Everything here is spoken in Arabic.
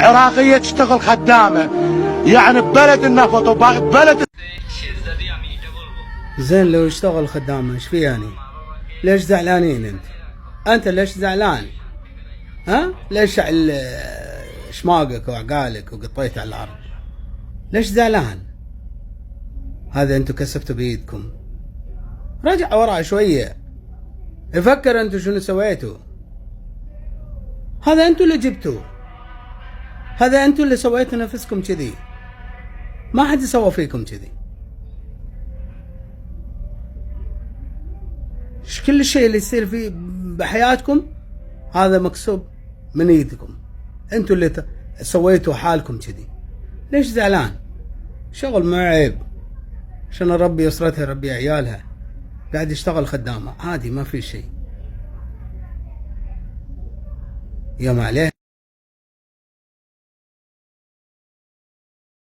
عراقية تشتغل خدامة، يعني ببلد النفط وبلد. زين لو اشتغل خدامة ايش في يعني؟ ليش زعلانين انت؟ انت ليش زعلان؟ ها؟ ليش شماقك وعقالك وقطيت على الارض؟ ليش زعلان؟ هذا انتو كسبتوا بايدكم. رجع ورا شوية، افكر انتو شنو سويتوا. هذا انتو اللي جبتوا، هذا انتو اللي سويتوا نفسكم كذي، ما حد سوى فيكم كذي. كل شيء اللي يصير فيه بحياتكم هذا مكسوب من ايدكم، انتو اللي سويتوا حالكم كذي. ليش زعلان؟ شغل ما عيب، عشان اربي اسرتها اربي عيالها، قاعد يشتغل خدامة عادي ما في شيء. يا ما عليه.